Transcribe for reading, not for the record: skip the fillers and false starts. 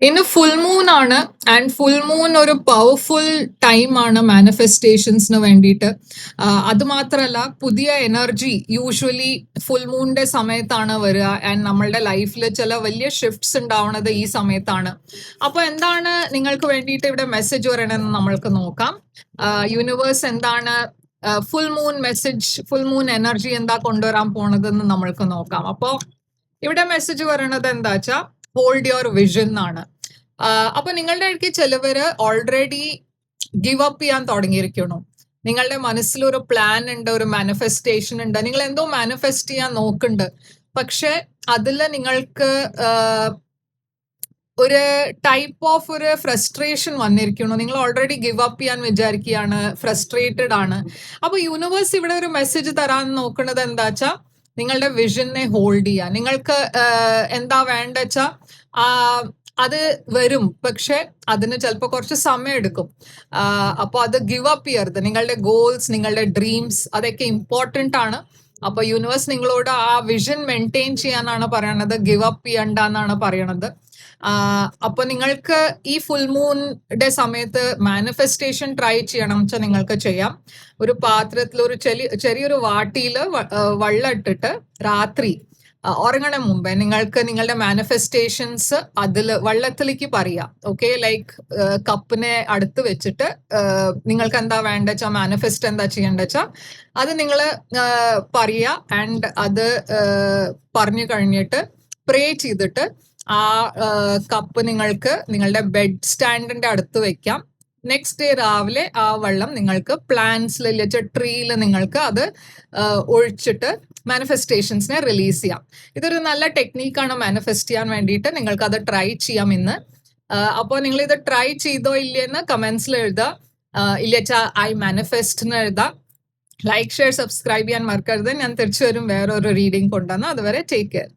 ഇന്ന് full moon ആണ്. And full moon ഒരു പവർഫുൾ ടൈം ആണ് മാനിഫെസ്റ്റേഷൻസിന് വേണ്ടിയിട്ട്. അത് മാത്രമല്ല, പുതിയ എനർജി യൂഷ്വലി ഫുൾ മൂണിന്റെ സമയത്താണ് വരിക. ആൻഡ് നമ്മളുടെ ലൈഫിൽ ചില വലിയ ഷിഫ്റ്റ്സ് ഉണ്ടാവുന്നത് ഈ സമയത്താണ്. അപ്പോൾ എന്താണ് നിങ്ങൾക്ക് വേണ്ടിയിട്ട് ഇവിടെ മെസ്സേജ് വരണമെന്ന് നമ്മൾക്ക് നോക്കാം. യൂണിവേഴ്സ് എന്താണ് full moon message, full moon energy എന്താ കൊണ്ടുവരാൻ പോണതെന്ന് നമ്മൾക്ക് നോക്കാം. അപ്പോൾ ഇവിടെ മെസ്സേജ് പറയണത് എന്താ വെച്ചാൽ ഹോൾഡ് യുവർ വിഷൻ എന്നാണ്. അപ്പൊ നിങ്ങളുടെ ഇടയ്ക്ക് ചിലവര് ഓൾറെഡി ഗിവ് അപ്പ് ചെയ്യാൻ തുടങ്ങിയിരിക്കണു. നിങ്ങളുടെ മനസ്സിൽ ഒരു പ്ലാൻ ഉണ്ട്, ഒരു മാനിഫെസ്റ്റേഷൻ ഉണ്ട്, നിങ്ങൾ എന്തോ മാനിഫെസ്റ്റ് ചെയ്യാൻ നോക്കുന്നുണ്ട്. പക്ഷെ അതിൽ നിങ്ങൾക്ക് ഒരു ടൈപ്പ് ഓഫ് ഒരു ഫ്രസ്ട്രേഷൻ വന്നിരിക്കുന്നു. നിങ്ങൾ ഓൾറെഡി ഗിവ് അപ്പ് ചെയ്യാൻ വിചാരിക്കുകയാണ്, ഫ്രസ്ട്രേറ്റഡ് ആണ്. അപ്പൊ യൂണിവേഴ്സ് ഇവിടെ ഒരു മെസ്സേജ് തരാൻ നോക്കുന്നത് എന്താ വെച്ചാൽ നിങ്ങളുടെ വിഷനെ ഹോൾഡ് ചെയ്യുക. നിങ്ങൾക്ക് എന്താ വേണ്ട വെച്ചാ അത് വരും, പക്ഷെ അതിന് ചിലപ്പോൾ കുറച്ച് സമയം എടുക്കും. അപ്പോൾ അത് ഗിവ് അപ്പ് ചെയ്യരുത്. നിങ്ങളുടെ ഗോൾസ്, നിങ്ങളുടെ ഡ്രീംസ് അതൊക്കെ ഇമ്പോർട്ടൻ്റ് ആണ്. അപ്പൊ യൂണിവേഴ്സ് നിങ്ങളോട് ആ വിഷൻ മെയിൻറ്റെയിൻ ചെയ്യാനാണ് പറയണത്, ഗിവ് അപ്പ് ചെയ്യണ്ട എന്നാണ് പറയണത്. അപ്പൊ നിങ്ങൾക്ക് ഈ ഫുൾ മൂണിന്റെ സമയത്ത് മാനിഫെസ്റ്റേഷൻ ട്രൈ ചെയ്യണം വെച്ചാൽ നിങ്ങൾക്ക് ചെയ്യാം. ഒരു പാത്രത്തിൽ ഒരു ചെറിയൊരു വാട്ടിയില് വെള്ളം ഇട്ടിട്ട് രാത്രി ഉറങ്ങണ മുമ്പേ നിങ്ങൾക്ക് നിങ്ങളുടെ മാനിഫെസ്റ്റേഷൻസ് അതിൽ വെള്ളത്തിലേക്ക് പറയാം. ഓക്കെ, ലൈക്ക് കപ്പിനെ അടുത്ത് വെച്ചിട്ട് നിങ്ങൾക്ക് എന്താ വേണ്ട വെച്ചാൽ മാനിഫെസ്റ്റ് എന്താ ചെയ്യേണ്ട വെച്ചാൽ അത് നിങ്ങൾ പറയാ. ആൻഡ് അത് പറഞ്ഞു കഴിഞ്ഞിട്ട് പ്രേ ചെയ്തിട്ട് ആ കപ്പ് നിങ്ങൾക്ക് നിങ്ങളുടെ ബെഡ് സ്റ്റാൻഡിന്റെ അടുത്ത് വെക്കാം. നെക്സ്റ്റ് ഡേ രാവിലെ ആ വെള്ളം നിങ്ങൾക്ക് പ്ലാന്റ്സിൽ ട്രീയിൽ നിങ്ങൾക്ക് അത് ഒഴിച്ചിട്ട് മാനിഫെസ്റ്റേഷൻസിനെ റിലീസ് ചെയ്യാം. ഇതൊരു നല്ല ടെക്നീക്കാണ് മാനിഫെസ്റ്റ് ചെയ്യാൻ വേണ്ടിയിട്ട്. നിങ്ങൾക്ക് അത് ട്രൈ ചെയ്യാം ഇന്ന്. അപ്പോൾ നിങ്ങൾ ഇത് ട്രൈ ചെയ്തോ ഇല്ലയെന്ന് കമന്റ്സിൽ എഴുതാം. ഇല്ലച്ചാ ഐ മാനിഫെസ്റ്റിന് എഴുതാം. ലൈക്ക്, ഷെയർ, സബ്സ്ക്രൈബ് ചെയ്യാൻ മറക്കരുത്. ഞാൻ തിരിച്ചു വരും വേറൊരു റീഡിംഗ് കൊണ്ടുവന്ന്. അതുവരെ ടേക്ക് കെയർ.